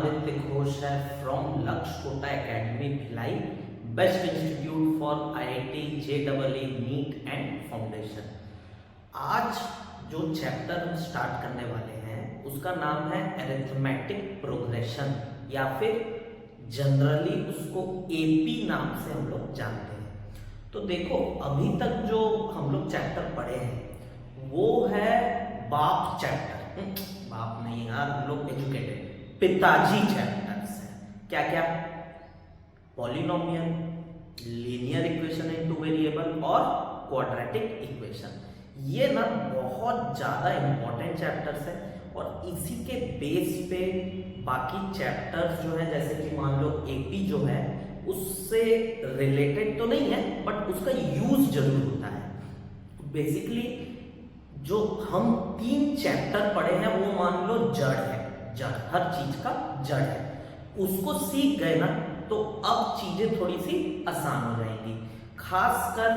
आदित्य घोष है फ्रॉम Lakshya Kota academy Bhilai, best institute for IIT JEE NEET and foundation. आज जो चैप्टर हम स्टार्ट करने वाले हैं उसका नाम है अरिथमेटिक प्रोग्रेशन, या फिर जनरली उसको एपी नाम से हम लोग जानते हैं। तो देखो, अभी तक जो हम लोग चैप्टर पढ़े हैं वो है बाप चैप्टर। बाप नहीं यार, हम लोग एजुकेटेड, पिताजी चैप्टर्स हैं। क्या क्या? Polynomial, linear equation in two variable और क्वाड्रेटिक इक्वेशन। ये ना बहुत ज़्यादा इंपॉर्टेंट चैप्टर्स हैं और इसी के बेस पे बाकी चैप्टर्स जो है, जैसे कि मान लो एपी जो है उससे रिलेटेड तो नहीं है बट उसका यूज जरूर होता है। बेसिकली जो हम 3 चैप्टर पढ़े हैं वो मान लो जड़ है, जड़ हर चीज का जड़ है। उसको सीख गए ना तो अब चीजें थोड़ी सी आसान हो जाएंगी। खासकर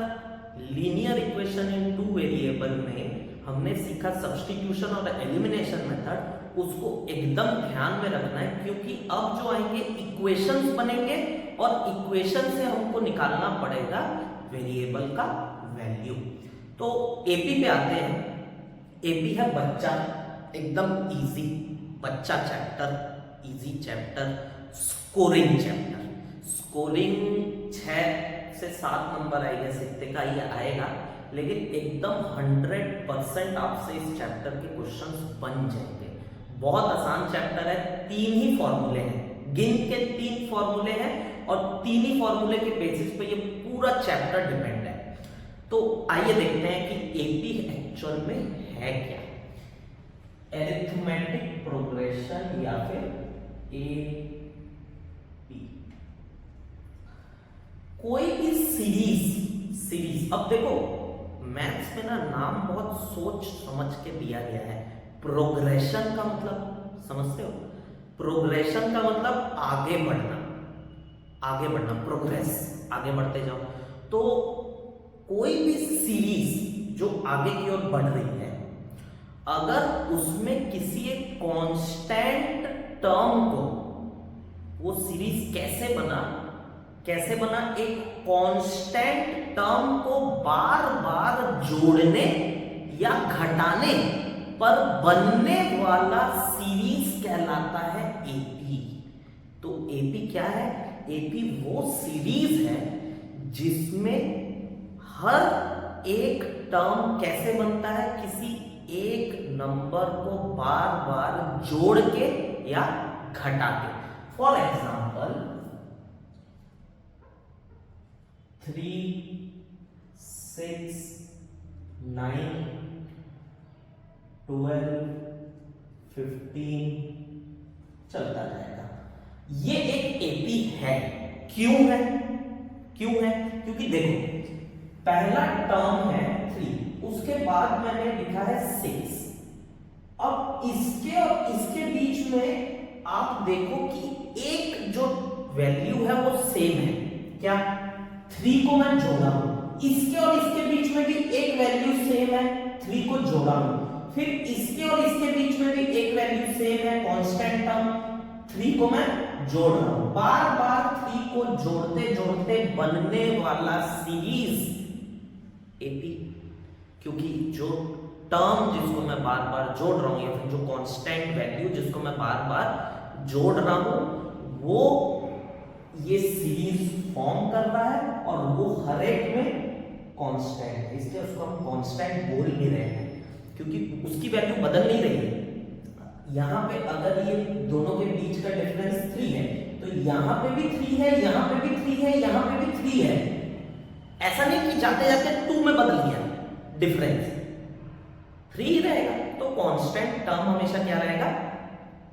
linear equation in two variable में हमने सीखा सब्स्टिट्यूशन और एलिमिनेशन मेथड। उसको एकदम ध्यान में रखना है क्योंकि अब जो आएंगे इक्वेशंस बनेंगे और इक्वेशन से हमको निकालना पड़ेगा वेरिएबल का वैल्यू। तो एपी पे आते हैं। एपी है बच्चा, एकदम इजी बच्चा chapter, easy chapter, scoring chapter. Scoring 6 से 7 नंबर आएगा, इतने का ये आएगा, लेकिन एकदम 100% आपसे इस चैप्टर के क्वेश्चंस बन जाएंगे। बहुत आसान चैप्टर है, 3 ही फॉर्मूले हैं, गिन के 3 फॉर्मूले हैं और 3 ही फॉर्मूले के बेसिस पे ये पूरा चैप्टर डिपेंड है। तो आइए देखते हैं कि एपी एक्चुअल में है क्या। अरिथमेटिक प्रोग्रेशन या फिर एपी, कोई भी सीरीज। अब देखो, मैथ्स में ना नाम बहुत सोच समझ के दिया गया है। प्रोग्रेशन का मतलब समझते हो? प्रोग्रेशन का मतलब आगे बढ़ना, आगे बढ़ना, प्रोग्रेस, आगे बढ़ते जाओ। तो कोई भी सीरीज जो आगे की ओर बढ़ रही है, अगर उसमें किसी एक कांस्टेंट टर्म को, वो सीरीज कैसे बना, एक कांस्टेंट टर्म को बार बार जोड़ने या घटाने पर बनने वाला सीरीज कहलाता है एपी। तो एपी क्या है? एपी वो सीरीज है जिसमें हर एक टर्म कैसे बनता है, किसी एक नंबर को बार बार जोड़ के या घटा के। फॉर एग्जाम्पल 3, 6, 9, 12, 15 चलता जाएगा। ये एक एपी है। क्यों है? क्योंकि देखो, पहला टर्म है 3, उसके बाद मैंने लिखा है 6। अब इसके और इसके बीच में आप देखो कि एक जो वैल्यू है वो सेम है। क्या? 3 को मैं जोड़ा हूं, इसके और इसके बीच में भी एक वैल्यू सेम है, 3 को जोड़ा हूं, फिर इसके और इसके बीच में भी एक वैल्यू सेम है, कांस्टेंट टर्म, 3 को मैं जोड़ रहा हूं। बार बार 3 को जोड़ते जोड़ते बनने वाला सीरीज एपी। क्योंकि जो टर्म जिसको मैं बार बार जोड़ रहा हूं या फिर जो कांस्टेंट वैल्यू जिसको मैं बार बार जोड़ रहा हूं, वो ये सीरीज फॉर्म कर रहा है और वो हर एक में कांस्टेंट है, इसलिए उसको हम कांस्टेंट बोल भी रहे हैं क्योंकि उसकी वैल्यू बदल नहीं रही है। यहां पे अगर ये दोनों के बीच का डिफरेंस 3 है तो यहां पे भी 3 है, यहां पे भी 3 है, यहां पे भी 3 है। ऐसा नहीं कि जाते जाते 2 में बदल गया डिफरेंस, 3 ही रहेगा। तो कांस्टेंट टर्म हमेशा क्या रहेगा?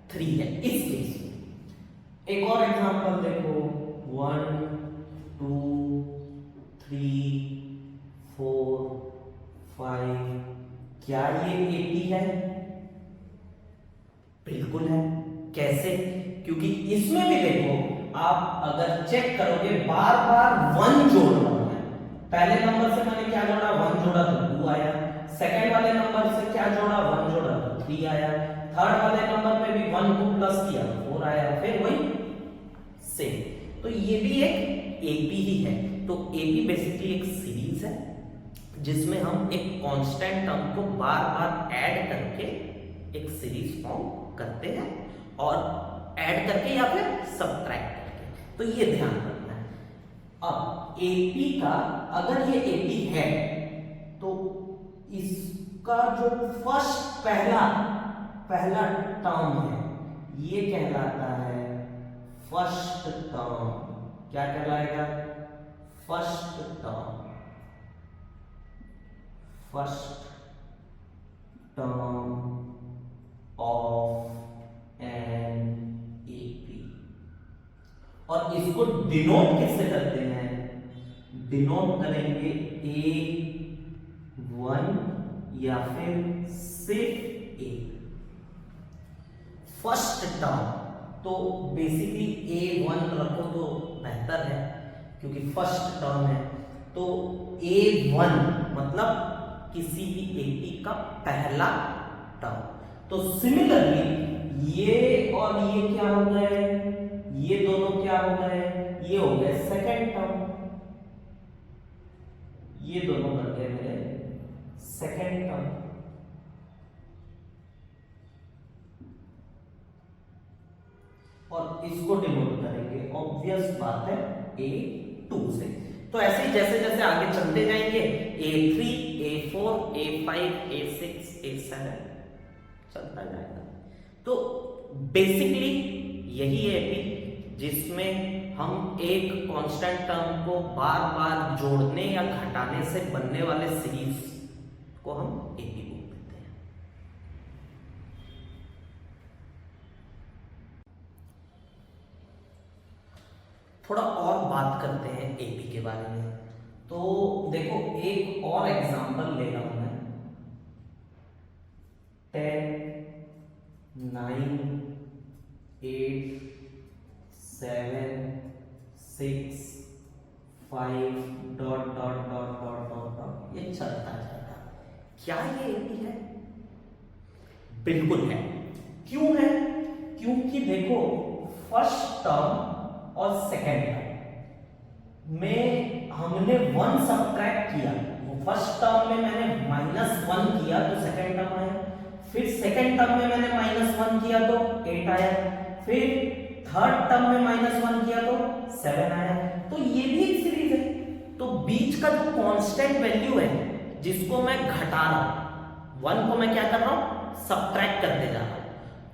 3 है इस केस में। एक और एग्जांपल देखो, 1, 2, 3, 4, 5। क्या ये एपी है? बिल्कुल है। कैसे? क्योंकि इसमें भी देखो, आप अगर चेक करोगे बार बार 1 जोड़ रहा हूं मैं। पहले नंबर से मैंने क्या जोड़ा? 1 जोड़ा तो 2 आया। सेकंड वाले नंबर से क्या जोड़ा? 1 जोड़ा तो 3 आया। थर्ड वाले नंबर पे भी 1 को प्लस किया तो 4 रहा है या फिर वही सेम। तो ये भी एक एपी ही है। तो एपी बेसिकली एक सीरीज है जिसमें हम एक कांस्टेंट टर्म को बार बार ऐड करके एक सीरीज फॉर्म करते हैं, और ऐड करके या फिर सब्ट्रैक्ट करके। तो ये ध्यान रखना है। अब एपी का, अगर ये एपी है तो इसका जो फर्स्ट पहला टर्म है ये कहलाता है फर्स्ट टर्म। क्या कहलाएगा? First term. First term of an AP. और इसको डिनोट किससे करते हैं? डिनोट करेंगे A1 या फिर सिर्फ A। फर्स्ट टर्म तो बेसिकली A1 रखो तो बेहतर है क्योंकि फर्स्ट टर्म है। तो A1 मतलब किसी भी एपी का पहला टर्म। तो सिमिलरली ये और ये क्या हो गए? ये दोनों क्या हो गए? ये हो गए सेकेंड टर्म। ये दोनों बन गए मेरे सेकेंड टर्म। और इसको डिनोट करेंगे ऑब्वियस बात है A2 से। तो ऐसे ही जैसे जैसे आगे चलते जाएंगे A3, A4, A5, A6, A7 चलता जाएगा। तो बेसिकली यही है एपी जिसमें हम एक कांस्टेंट टर्म को बार बार जोड़ने या घटाने से बनने वाले सीरीज को हम एपी बोल देते हैं। थोड़ा और बात करते हैं एपी के बारे में। तो देखो एक और एग्जांपल ले रहा हूं मैं। 10, 9, 8, 7, 6, 5 dot dot dot dot dot dot ये चलता जाएगा। क्या ये एपी है? बिल्कुल है। क्यों है? क्योंकि देखो फर्स्ट टर्म और सेकेंड टर्म में हमने 1 सब्ट्रैक्ट किया। वो फर्स्ट टर्म में मैंने -1 किया तो सेकेंड टर्म आया। फिर सेकेंड टर्म में मैंने -1 किया तो 8 आया। फिर थर्ड टर्म में -1 किया तो 7 आया। तो ये भी एक सीरीज है। तो बीच का जो कांस्टेंट वैल्यू है जिसको मैं घटा रहा हूं, 1 को मैं क्या कर रहा हूं? सब्ट्रैक्ट करते जा रहा हूं।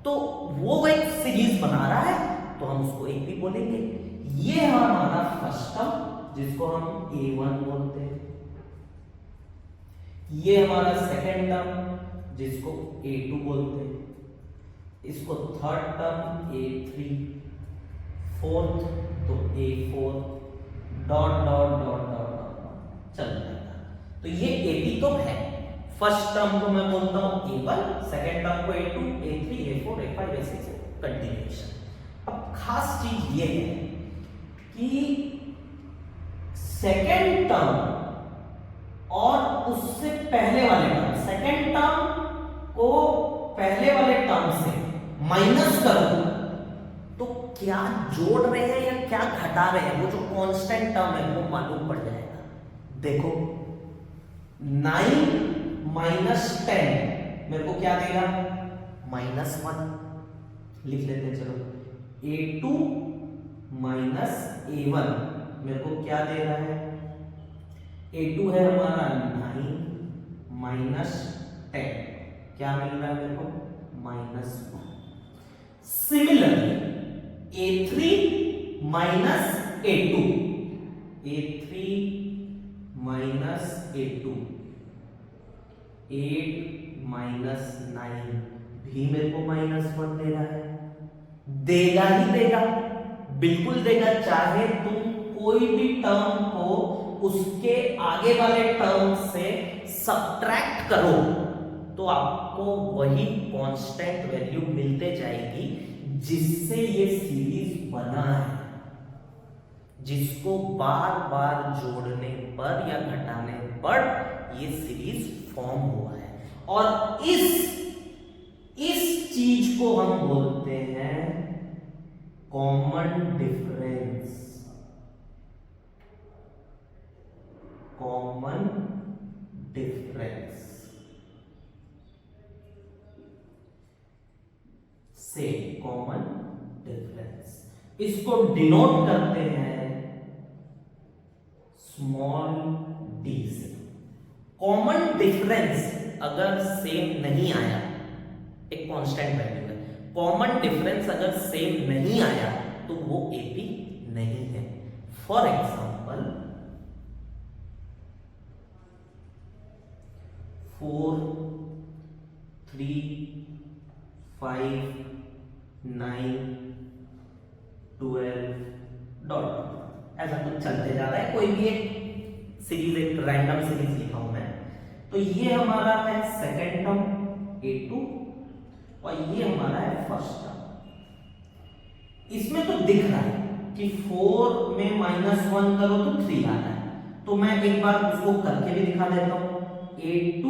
तो वो एक सीरीज बना रहा है तो हम उसको एपी बोलेंगे। ये हमारा फर्स्ट टर्म जिसको हम A1 बोलते हैं। ये हमारा सेकेंड टर्म जिसको A2 बोलते हैं। इसको थर्ड टर्म A3, फोर्थ तो A4 dot dot dot dot dot चल जाएगा। तो ये एपी तो है। फर्स्ट टर्म को मैं बोलता हूं A1, सेकेंड टर्म को A2, A3, A4, A5 ऐसे कंटिन्यूएशन। अब खास चीज ये है कि सेकेंड टर्म और उससे पहले वाले टर्म, सेकेंड टर्म को पहले वाले टर्म से माइनस करो तो क्या जोड़ रहे हैं या क्या घटा रहे हैं, वो जो कांस्टेंट टर्म है वो मालूम पड़ जाएगा। देखो 9 माइनस 10 मेरे को क्या देगा? -1 लिख लेते हैं। चलो A2 माइनस A1 मेरे को क्या दे रहा है? A2 है हमारा 9 माइनस 10 क्या मिल रहा है मेरे को? -1। Similarly A3 minus A2, A3 minus A2, 8 minus 9 भी मेरे को -1 दे रहा है। देगा ही देगा, बिल्कुल देगा। चाहे तुम कोई भी टर्म को उसके आगे वाले टर्म से सब्ट्रैक्ट करो तो आपको वही कांस्टेंट वैल्यू मिलते जाएगी जिससे ये सीरीज बना है, जिसको बार बार जोड़ने पर या घटाने पर ये सीरीज फॉर्म हुआ है। और इस चीज को हम बोलते हैं कॉमन डिफरेंस, कॉमन डिफरेंस से कॉमन डिफरेंस, इसको डिनोट करते हैं स्मॉल डी से। कॉमन डिफरेंस अगर सेम नहीं आया, एक कांस्टेंट वैल्यू है, कॉमन डिफरेंस अगर सेम नहीं आया तो वो एपी नहीं है। फॉर एग्जांपल 4 3 5 9 12 डॉट, ऐसा कुछ चलते जा रहा है। कोई भी एक सीरीज, एक रैंडम सीरीज लिखा हूं मैं, तो ये हमारा है सेकेंड टर्म A2 और ये हमारा है फर्स्ट टर्म। इसमें तो दिख रहा है कि 4 में -1 करो तो 3 आता है, तो मैं एक बार उसको करके भी दिखा देता हूं। A2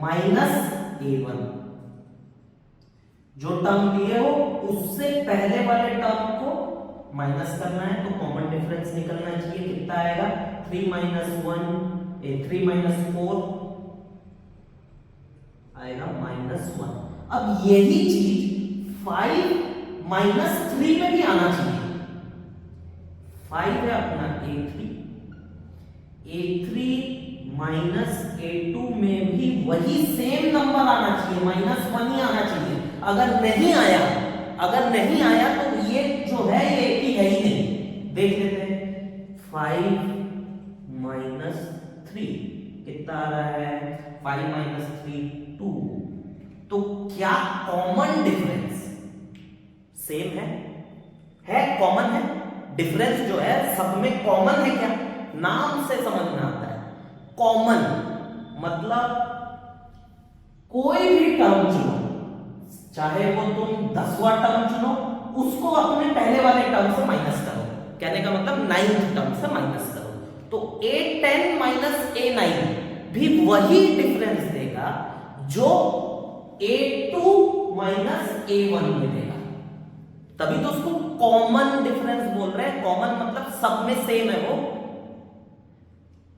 -A1, जो टर्म दिए हो उससे पहले वाले टर्म को माइनस करना है, तो कॉमन डिफरेंस निकलना चाहिए। कितना आएगा? 3 - 4 आएगा -1। अब यही चीज 5 - 3 में भी आना चाहिए। 5 है अपना A3 A2 में भी वही सेम नंबर आना चाहिए, -1 ही आना चाहिए। अगर नहीं आया तो ये जो है ये AP है ही नहीं। देख लेते हैं 5 - 3 कितना आ रहा है? 5 - 3 2। तो क्या कॉमन डिफरेंस सेम है कॉमन है? डिफरेंस जो है सब में कॉमन है क्या? नाम से समझ में आता है। कॉमन मतलब कोई भी टर्म चुनो, चाहे वो तुम 10वां टर्म चुनो, उसको अपने पहले वाले टर्म से माइनस करो। कहने का मतलब 9th टर्म से माइनस करो, तो A10 - A9 भी वही डिफरेंस देगा जो A2 - A1 में देगा। तभी तो उसको कॉमन डिफरेंस बोल रहे हैं। कॉमन मतलब सब में सेम है वो।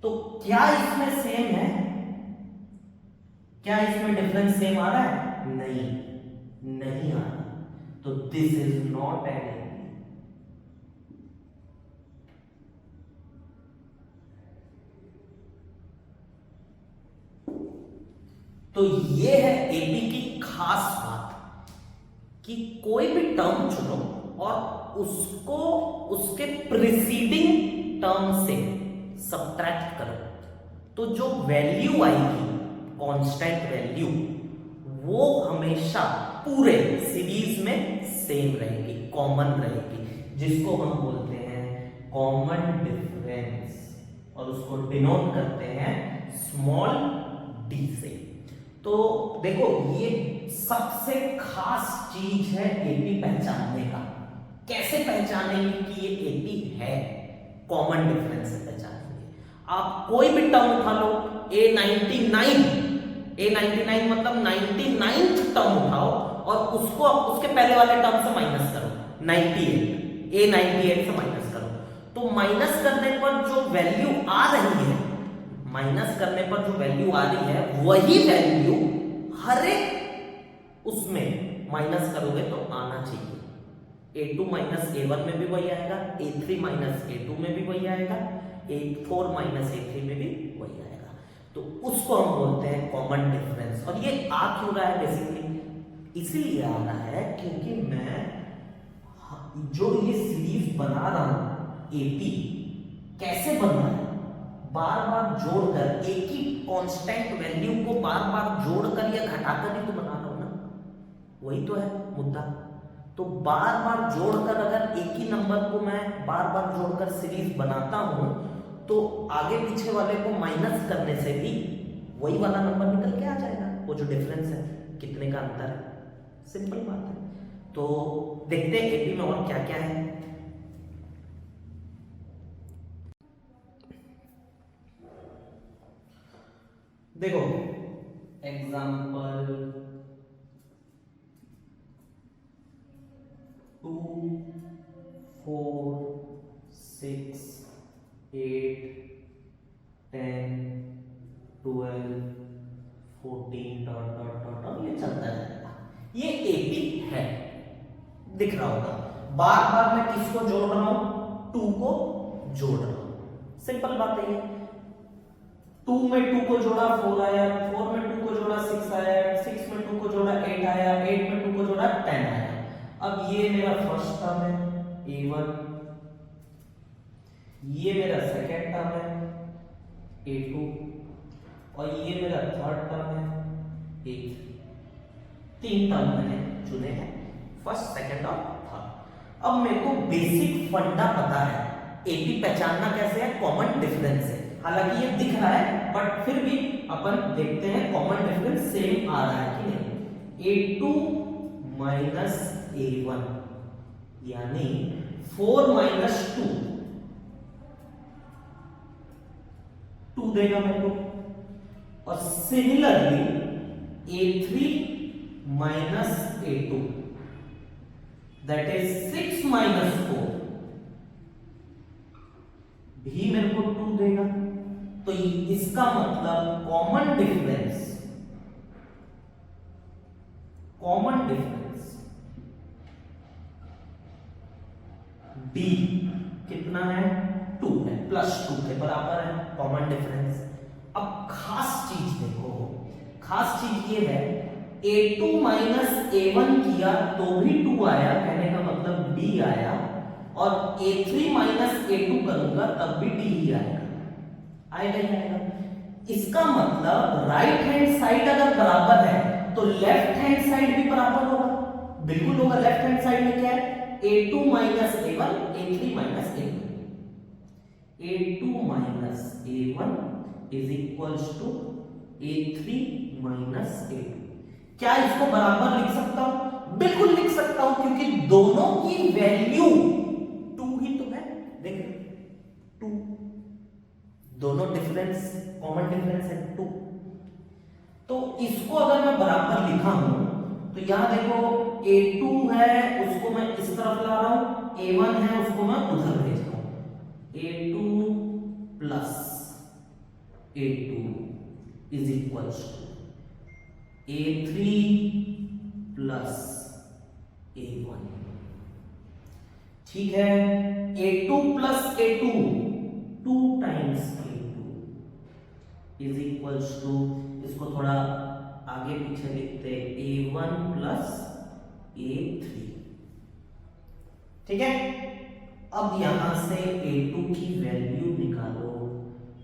तो क्या इसमें सेम है? क्या इसमें डिफरेंस सेम आ रहा है? नहीं आ रहा। तो this is not an AP. तो ये है एपी की खास बात कि कोई भी टर्म चुनो और उसको उसके प्रीसीडिंग टर्म से सब्ट्रैक्ट करो, तो जो वैल्यू आएगी कांस्टेंट वैल्यू, वो हमेशा पूरे सीरीज में सेम रहेगी, कॉमन रहेगी, जिसको हम बोलते हैं कॉमन डिफरेंस, और उसको डिनोट करते हैं स्मॉल डी से। तो देखो ये सबसे खास चीज है एपी पहचानने का। कैसे पहचानेंगे कि ये एपी है? कॉमन डिफरेंस से पहचानेंगे। आप कोई भी टर्म उठा लो, A99 मतलब 99th टर्म उठाओ और उसको उसके पहले वाले टर्म से माइनस करो, 98, A98 से माइनस करो, तो माइनस करने पर जो वैल्यू आ रही है, वही वैल्यू हर एक उसमें माइनस करोगे तो आना चाहिए। A2 - A1 में भी वही आएगा, A3 - A2 में भी वही आएगा, A4 - A3 में भी वही आएगा। तो उसको हम बोलते हैं कॉमन डिफरेंस। और ये आ क्यों रहा है? बेसिकली इसीलिए आ रहा है क्योंकि मैं जो ये सीरीज बना रहा हूं एपी, कैसे बन रहा है? बार बार जोड़कर, एक ही कांस्टेंट वैल्यू को बार बार जोड़कर या घटाकर ही तो बना रहा हूं ना, वही तो है मुद्दा। तो बार बार जोड़कर, अगर एक ही नंबर को मैं बार बार जोड़कर सीरीज बनाता हूं, तो आगे पीछे वाले को माइनस करने से भी वही वाला नंबर निकल के आ जाएगा। वो जो डिफरेंस है, कितने का अंतर है, सिंपल बात है। तो देखते हैं एपी में और क्या क्या है। देखो example 2 4 6 8 10 12 14 dot dot dot dot ये चलता रहेगा। ये एपी है, दिख रहा होगा। बार बार मैं किसको जोड़ रहा हूं? 2 को जोड़ रहा हूं। सिंपल बात है ये। 2 में 2 को जोड़ा 4 आया, 4 में 2 को जोड़ा 6 आया, 6 में 2 को जोड़ा 8 आया, 8 में 2 को जोड़ा 10 आया। अब ये मेरा फर्स्ट टर्म है a1, ये मेरा सेकेंड टर्म है a2 और ये मेरा थर्ड टर्म है a3। 3 टर्म मैंने चुने हैं, फर्स्ट सेकेंड और थर्ड। अब मेरे को बेसिक फंडा पता है, एपी पहचानना कैसे है? कॉमन डिफरेंस है। हालांकि ये दिख रहा है बट फिर भी अपन देखते हैं कॉमन डिफरेंस सेम आ रहा है कि नहीं। a2 माइनस a1 यानी 4 माइनस 2 देगा मेरे को। और similarly a3 minus a2 that is 6 minus 4 भी मेरे को 2 देगा। तो इसका मतलब कॉमन डिफरेंस D कितना है? 2 है, प्लस 2 के बराबर है कॉमन डिफरेंस। अब खास चीज देखो, खास चीज ये है a2 माइनस a1 किया तो भी 2 आया, कहने का मतलब D आया, और a3 माइनस a2 करूंगा तब भी D ही आएगा। आएगा ही आएगा। इसका मतलब राइट हैंड साइड अगर बराबर है तो लेफ्ट हैंड साइड भी बराबर होगा। बिल्कुल होगा। लेफ्ट हैंड साइड में क्या है? a2 minus a1, a3 minus a2। a2 minus a1 is equals to a3 minus a2। क्या इसको बराबर लिख सकता हूं? बिल्कुल लिख सकता हूं, क्योंकि दोनों की वैल्यू 2 ही तो है। देख 2, दोनों डिफरेंस कॉमन डिफरेंस है 2। तो इसको अगर मैं बराबर लिखा हूं तो यहां देखो a2 है उसको मैं इस तरफ ला रहा हूं, a1 है उसको मैं उधर भेज रहा हूं। a2 plus a2 is equals to a3 plus a1। ठीक है। a2 plus a2 2 times a2 is equals to, इसको थोड़ा आगे पीछे लिखते a1 प्लस a3। ठीक है। अब यहां से a2 की वैल्यू निकालो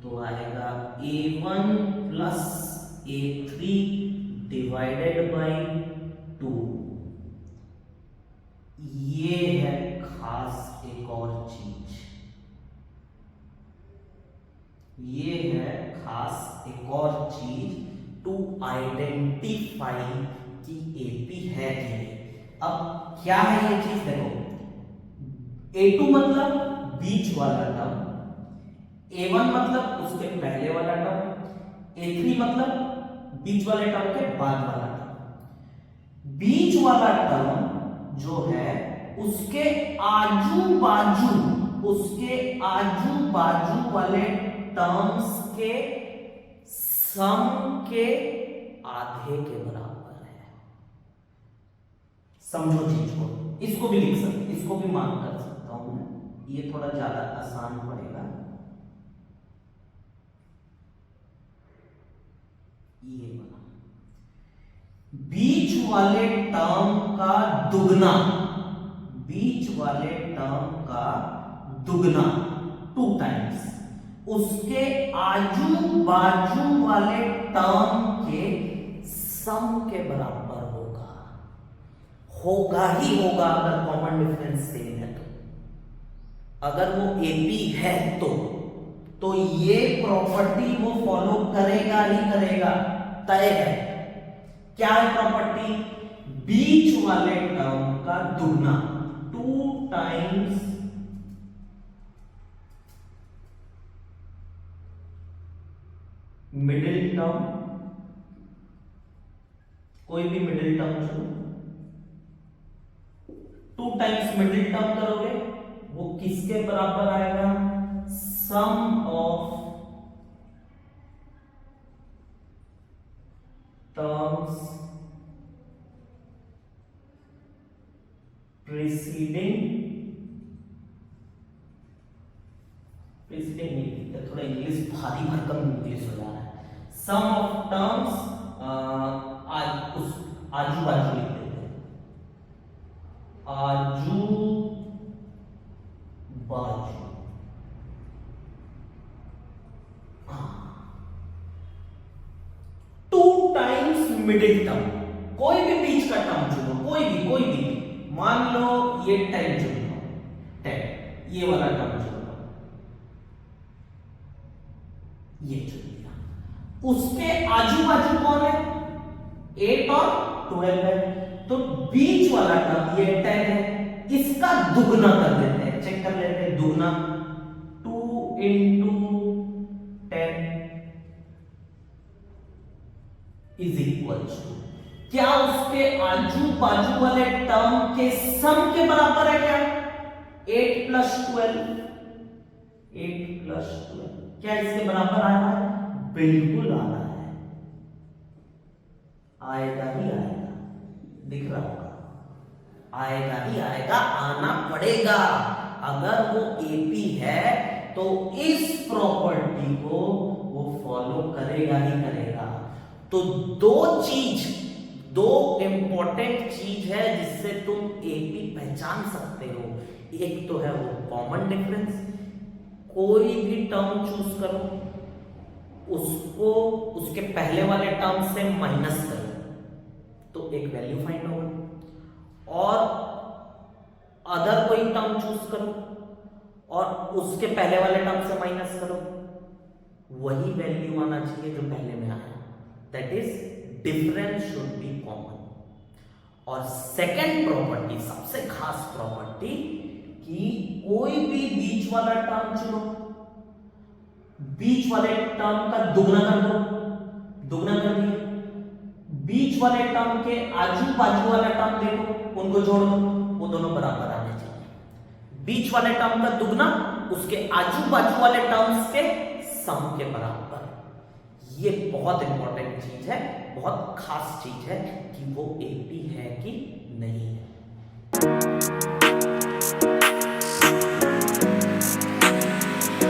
तो आएगा a1 plus a3 divided by 2। ये है खास एक और चीज, ये है खास एक और चीज टू आइडेंटिफाई कि एपी है कि नहीं। अब क्या है ये चीज? देखो a2 मतलब बीच वाला टर्म, a1 मतलब उसके पहले वाला टर्म, a3 मतलब बीच वाले टर्म के बाद वाला टर्म। बीच वाला टर्म जो है उसके आजू बाजू वाले टर्म्स के सम के आधे के बराबर है। समझो चीज को, इसको भी लिख सकते, इसको भी मार्क कर सकता हूं मैं, ये थोड़ा ज्यादा आसान पड़ेगा। ये बना बीच वाले टर्म का दुगना, बीच वाले टर्म का दुगना 2 टाइम्स उसके आजू बाजू वाले टर्म के सम के बराबर होगा। होगा ही होगा अगर कॉमन डिफरेंस सेम है तो। अगर वो एपी है तो ये प्रॉपर्टी वो फॉलो करेगा ही करेगा, तय है। क्या है प्रॉपर्टी? बीच वाले टर्म का दुगना 2 टाइम्स मिडिल टर्म, कोई भी मिडिल टर्म चुनो, 2 टाइम्स मिडिल टर्म करोगे वो किसके बराबर आएगा, सम ऑफ टर्म्स प्रीसीडिंग नहीं, थोड़ा इंग्लिश भारी भरकम इंग्लिश हो जा रहा है, सम ऑफ टर्म्स उस आजू बाजू लिख देते हैं, आजू बाजू, टू टाइम्स मिडिल टर्म, कोई भी बीच का टर्म चुनो, कोई भी मान लो ये 10 चुन लो, 10 ये वाला टर्म चुन लो, ये चुन लिया, उसके आजू बाजू कौन है, 8 और 12 है, तो बीच वाला टर्म ये 10 है, इसका दुगना कर देते हैं, चेक कर लेते हैं, दुगना 2 into 10 इज इक्वल टू, क्या उसके आजू बाजू वाले टर्म के सम के बराबर है क्या, 8 plus 12, 8 plus 12 क्या इसके बराबर आ रहा है, बिल्कुल आ रहा है, आएगा ही आएगा, दिख रहा होगा, आएगा ही आएगा, आना पड़ेगा, अगर वो एपी है तो इस प्रॉपर्टी को वो फॉलो करेगा ही करेगा। तो दो इंपॉर्टेंट चीज है जिससे तुम एपी पहचान सकते हो, एक तो है वो कॉमन डिफरेंस, कोई भी टर्म चूज करो उसको उसके पहले वाले टर्म से माइनस करो तो एक वैल्यू फाइंड होगा, और अदर कोई टर्म चूज करो और उसके पहले वाले टर्म से माइनस करो, वही वैल्यू आना चाहिए जो पहले में आया, that is difference should be common. और सेकेंड प्रॉपर्टी, सबसे खास प्रॉपर्टी, कि कोई भी बीच वाला टर्म चुनो, बीच वाले टर्म का दुगना कर दो, दुगना कर दिया, बीच वाले टर्म के आजू बाजू वाला टर्म देखो, उनको जोड़ दो, वो दोनों बराबर आने चाहिए, बीच वाले टर्म का दुगना उसके आजू बाजू वाले टर्म्स के सम के बराबर। ये बहुत इंपॉर्टेंट चीज है, बहुत खास चीज है कि वो एपी है कि नहीं है।